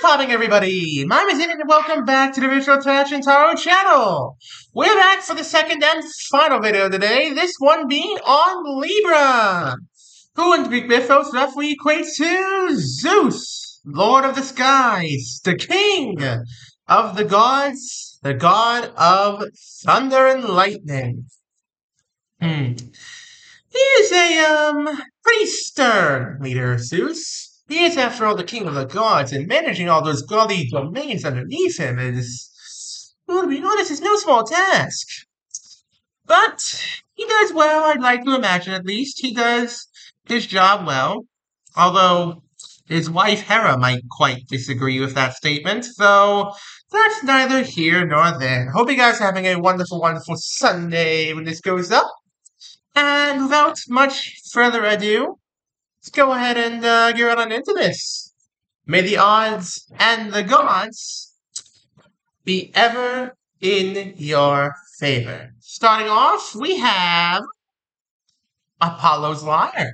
Popping, everybody? My name is Ian, and welcome back to the HanOracleTarot channel. We're back for the second and final video today, this one being on Libra, who in Greek mythos roughly equates to Zeus, Lord of the Skies, the King of the Gods, the God of Thunder and Lightning. He is a pretty stern leader, Zeus. He is, after all, the king of the gods, and managing all those godly domains underneath him is, well, to be honest, is no small task. But he does well, I'd like to imagine at least. He does his job well, although his wife Hera might quite disagree with that statement, though that's neither here nor there. Hope you guys are having a wonderful, wonderful Sunday when this goes up. And without much further ado, let's go ahead and get right on into this. May the odds and the gods be ever in your favor. Starting off, we have Apollo's Lyre.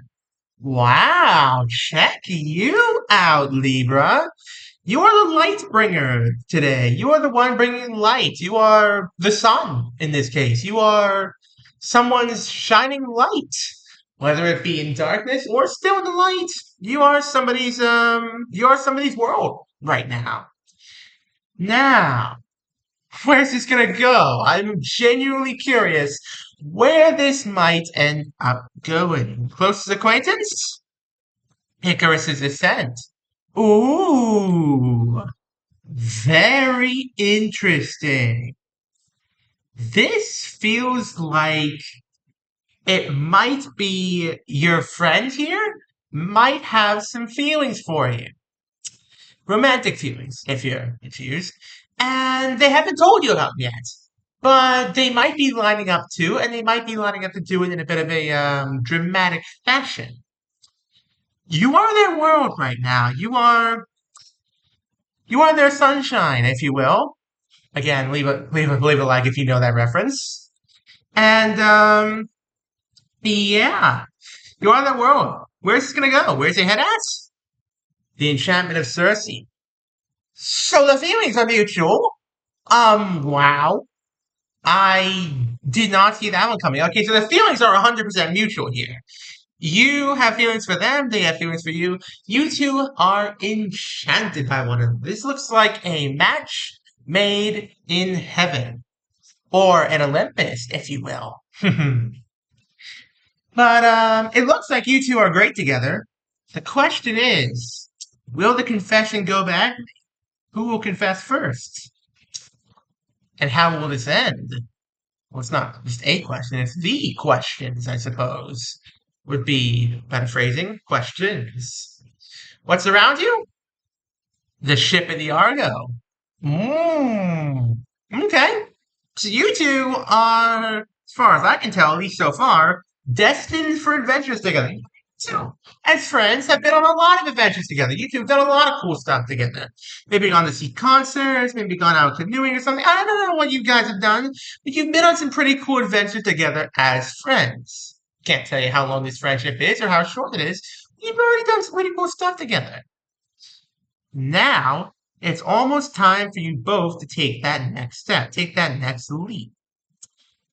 Wow, check you out, Libra. You are the light bringer today. You are the one bringing light. You are the sun in this case. You are someone's shining light. Whether it be in darkness or still in the light, you are somebody's world right now. Now, where's this gonna go? I'm genuinely curious where this might end up going. Closest acquaintance? Icarus's Ascent. Ooh, very interesting. This feels like it might be your friend here might have some feelings for you. Romantic feelings, if you're confused. And they haven't told you about them yet. But they might be lining up to, and they might be lining up to do it in a bit of a dramatic fashion. You are their world right now. You are their sunshine, if you will. Again, leave a like if you know that reference. And yeah, you are that world. Where's this gonna go? Where's it head at? The enchantment of Circe. So the feelings are mutual. Wow. I did not see that one coming. Okay, so the feelings are 100% mutual here. You have feelings for them, they have feelings for you. You two are enchanted by one another. This looks like a match made in heaven. Or an Olympus, if you will. But it looks like you two are great together. The question is, will the confession go back? Who will confess first? And how will this end? Well, it's not just a question, it's the questions, I suppose. Would be paraphrasing questions. What's around you? The ship in the Argo. Okay. So you two are, as far as I can tell, at least so far, destined for adventures together. So, as friends, have been on a lot of adventures together. You two have done a lot of cool stuff together. Maybe gone to see concerts, maybe gone out canoeing or something. I don't know what you guys have done, but you've been on some pretty cool adventures together as friends. Can't tell you how long this friendship is or how short it is. You've already done some pretty cool stuff together. Now, it's almost time for you both to take that next step, take that next leap.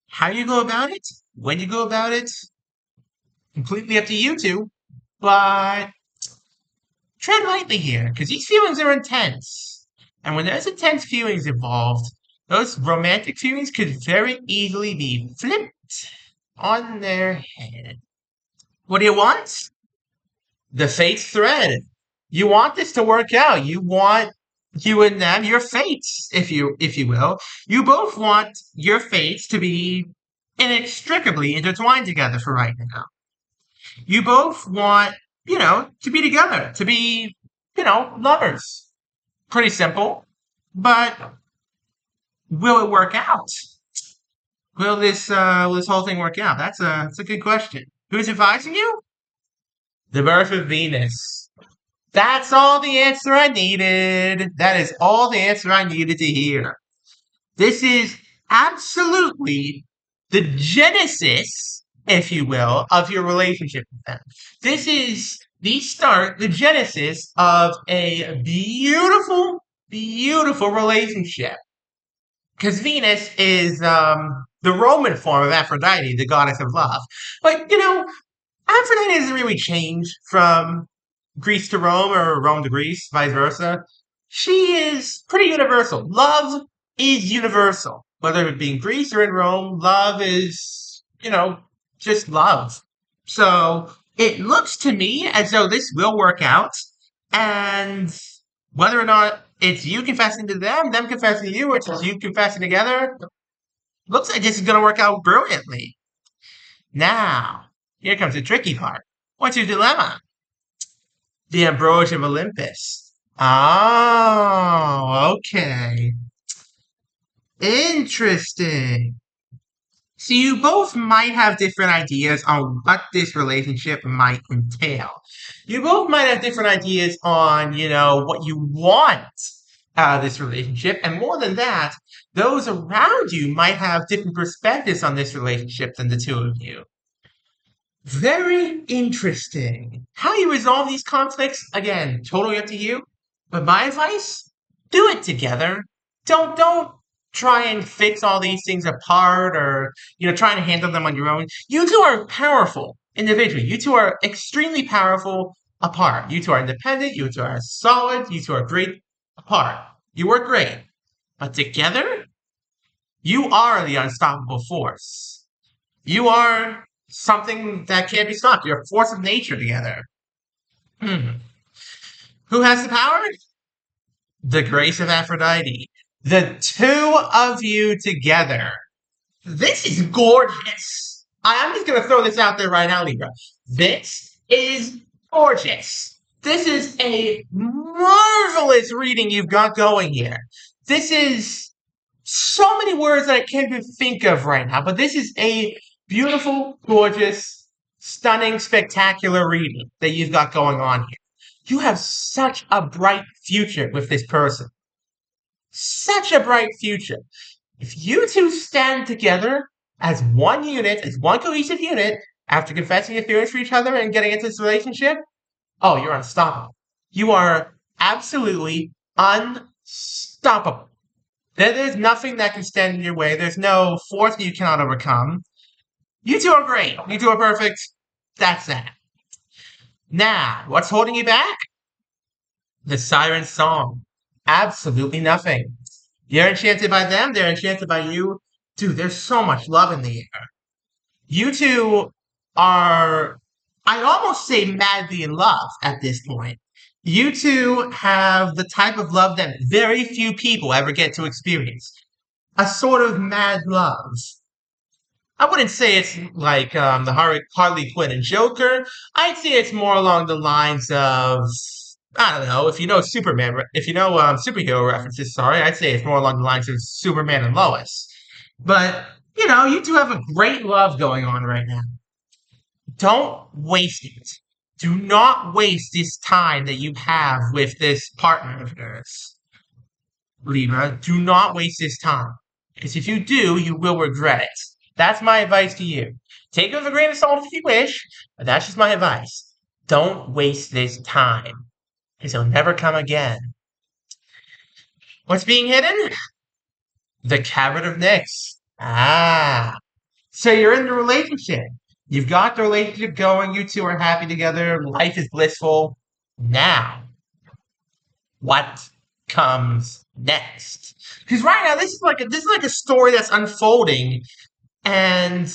How you go about it, when you go about it, completely up to you two, but tread lightly here, because these feelings are intense. And when there's intense feelings involved, those romantic feelings could very easily be flipped on their head. What do you want? The fate's thread. You want this to work out. You want you and them, your fates, if you will. You both want your fates to be inextricably intertwined together for right now. You both want, to be together, to be, lovers. Pretty simple. But will it work out? Will this whole thing work out? That's a good question. Who's advising you? The birth of Venus. That's all the answer I needed. That is all the answer I needed to hear. This is absolutely the genesis, if you will, of your relationship with them. This is these start the genesis of a beautiful, beautiful relationship. Because Venus is the Roman form of Aphrodite, the goddess of love. But, Aphrodite doesn't really change from Greece to Rome or Rome to Greece, vice versa. She is pretty universal. Love is universal. Whether it be in Greece or in Rome, love is, just love. So it looks to me as though this will work out. And whether or not it's you confessing to them confessing to you, or it's just you confessing together, looks like this is going to work out brilliantly. Now, here comes the tricky part. What's your dilemma? The Ambrosia of Olympus. Oh, okay. Interesting. So you both might have different ideas on what this relationship might entail. You both might have different ideas on, what you want out of this relationship. And more than that, those around you might have different perspectives on this relationship than the two of you. Very interesting. How you resolve these conflicts, again, totally up to you. But my advice, do it together. Don't try and fix all these things apart or, trying to handle them on your own. You two are powerful individually. You two are extremely powerful apart. You two are independent. You two are solid. You two are great apart. You work great. But together, you are the unstoppable force. You are something that can't be stopped. You're a force of nature together. Who has the power? The grace of Aphrodite. The two of you together. This is gorgeous. I'm just going to throw this out there right now, Libra. This is gorgeous. This is a marvelous reading you've got going here. This is so many words that I can't even think of right now, but this is a beautiful, gorgeous, stunning, spectacular reading that you've got going on here. You have such a bright future with this person. Such a bright future. If you two stand together as one unit, as one cohesive unit, after confessing your feelings for each other and getting into this relationship, oh, you're unstoppable. You are absolutely unstoppable. There's nothing that can stand in your way. There's no force that you cannot overcome. You two are great. You two are perfect. That's that. Now, what's holding you back? The Siren Song. Absolutely nothing. You're enchanted by them. They're enchanted by you. Dude, there's so much love in the air. You two are, I'd almost say, madly in love at this point. You two have the type of love that very few people ever get to experience. A sort of mad love. I wouldn't say it's like the Harley Quinn and Joker. I'd say it's more along the lines of, I don't know, if you know Superman, if you know superhero references, sorry, I'd say it's more along the lines of Superman and Lois. But, you two have a great love going on right now. Don't waste it. Do not waste this time that you have with this partner of yours. Libra, do not waste this time. Because if you do, you will regret it. That's my advice to you. Take it with a grain of salt if you wish, but that's just my advice. Don't waste this time, because it'll never come again. What's being hidden? The Cabinet of Nyx. So you're in the relationship. You've got the relationship going. You two are happy together. Life is blissful. Now, what comes next? Because right now, this is like a story that's unfolding. And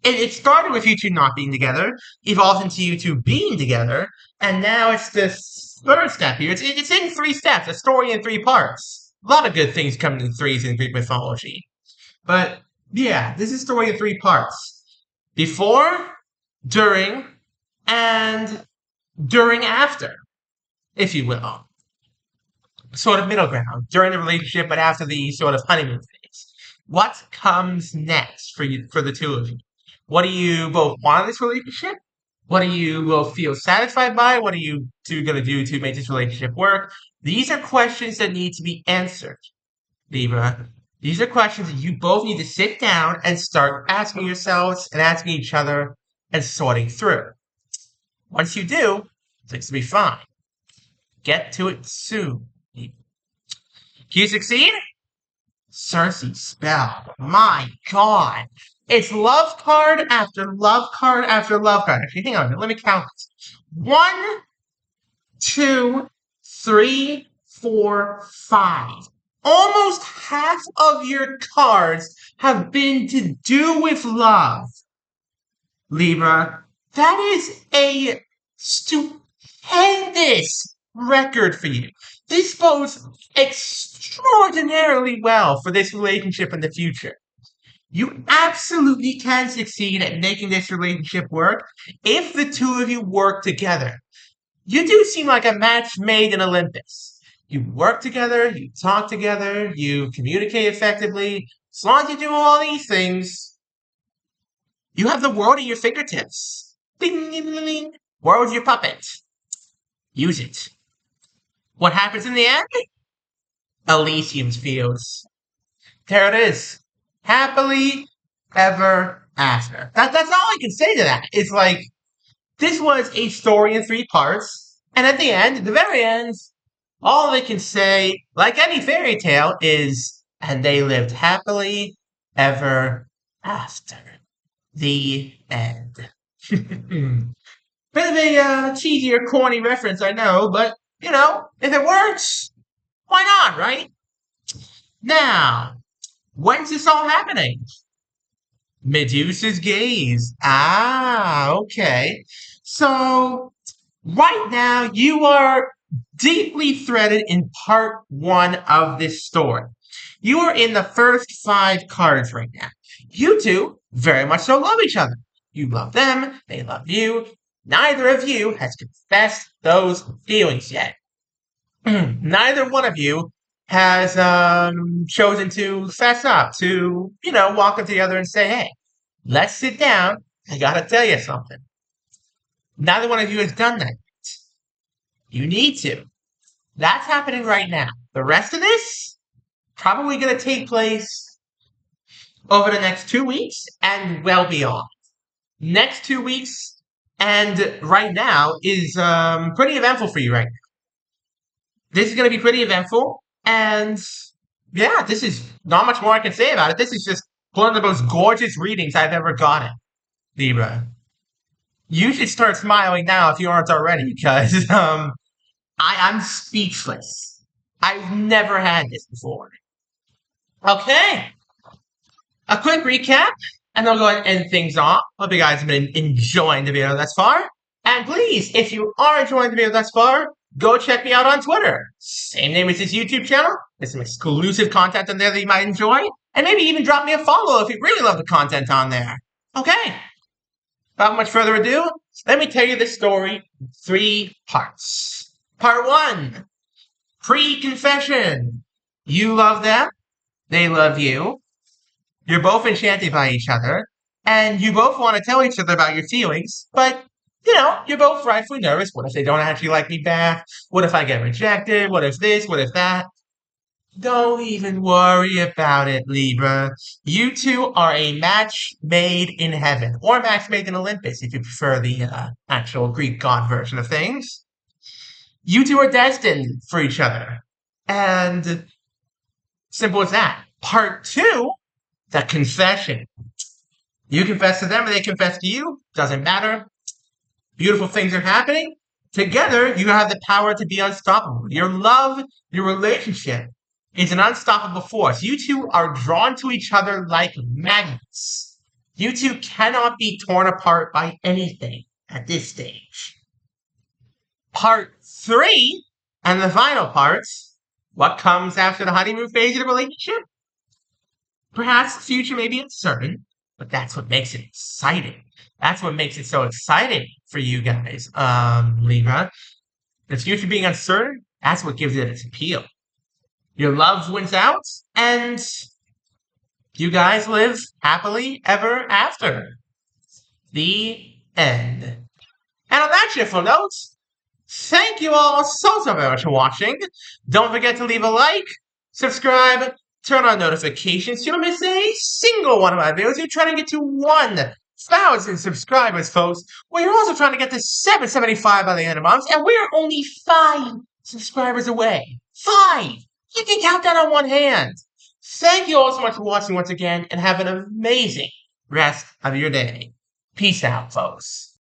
it started with you two not being together, evolved into you two being together, and now it's this third step here. It's in 3 steps, a story in 3 parts. A lot of good things come in threes in Greek mythology. But, yeah, this is a story in 3 parts. Before, during, and during after, if you will. Sort of middle ground, during the relationship, but after the sort of honeymoon phase. What comes next for the two of you? What do you both want in this relationship? What do you both feel satisfied by? What are you two going to do to make this relationship work? These are questions that need to be answered, Libra. These are questions that you both need to sit down and start asking yourselves and asking each other and sorting through. Once you do, things will be fine. Get to it soon. Can you succeed? Cersei spell. My God. It's love card after love card after love card. Actually, hang on. Let me count this. 1, 2, 3, 4, 5. Almost half of your cards have been to do with love. Libra, that is a stupendous record for you. This bodes extraordinarily well for this relationship in the future. You absolutely can succeed at making this relationship work if the two of you work together. You do seem like a match made in Olympus. You work together, you talk together, you communicate effectively. As long as you do all these things, you have the world at your fingertips. Ding, ding, ding, ding. World's your puppet. Use it. What happens in the end? Elysium's fields. There it is. Happily ever after. That's all I can say to that. It's like, this was a story in 3 parts, and at the end, at the very end, all they can say, like any fairy tale, is, and they lived happily ever after. The end. Bit of a cheesy or corny reference, I know, but, you know, if it works, why not, right? Now, when's this all happening? Medusa's gaze. Ah, okay. So, right now, you are deeply threaded in part 1 of this story. You are in the first 5 cards right now. You two very much so love each other. You love them, they love you. Neither of you has confessed those feelings yet. Neither one of you has chosen to fess up, to, walk up to the other and say, hey, let's sit down. I gotta tell you something. Neither one of you has done that. You need to. That's happening right now. The rest of this, probably gonna take place over the next 2 weeks and well beyond. Next 2 weeks and right now is pretty eventful for you right now. This is going to be pretty eventful, and yeah, this is not much more I can say about it. This is just one of the most gorgeous readings I've ever gotten, Libra. You should start smiling now if you aren't already, because I'm speechless. I've never had this before. Okay, a quick recap, and I'll go ahead and end things off. Hope you guys have been enjoying the video thus far. And please, if you are enjoying the video thus far, go check me out on Twitter. Same name as this YouTube channel. There's some exclusive content on there that you might enjoy. And maybe even drop me a follow if you really love the content on there. Okay. Without much further ado, let me tell you this story in 3 parts. Part 1. Pre-confession. You love them. They love you. You're both enchanted by each other. And you both want to tell each other about your feelings, but you're both rightfully nervous. What if they don't actually like me back? What if I get rejected? What if this? What if that? Don't even worry about it, Libra. You two are a match made in heaven, or a match made in Olympus, if you prefer the actual Greek god version of things. You two are destined for each other. And simple as that. Part 2, the confession. You confess to them, or they confess to you. Doesn't matter. Beautiful things are happening. Together, you have the power to be unstoppable. Your love, your relationship is an unstoppable force. You two are drawn to each other like magnets. You two cannot be torn apart by anything at this stage. Part 3, and the final part, what comes after the honeymoon phase of the relationship? Perhaps the future may be uncertain, but that's what makes it exciting. That's what makes it so exciting for you guys, Libra. The future being uncertain, that's what gives it its appeal. Your love wins out, and you guys live happily ever after. The end. And on that cheerful note, thank you all so very much for watching. Don't forget to leave a like, subscribe, turn on notifications so you don't miss a single one of my videos. You're trying to get to 1 1,000 subscribers, folks. We're also trying to get to 775 by the end of the month, and we're only 5 subscribers away. 5! You can count that on one hand. Thank you all so much for watching once again, and have an amazing rest of your day. Peace out, folks.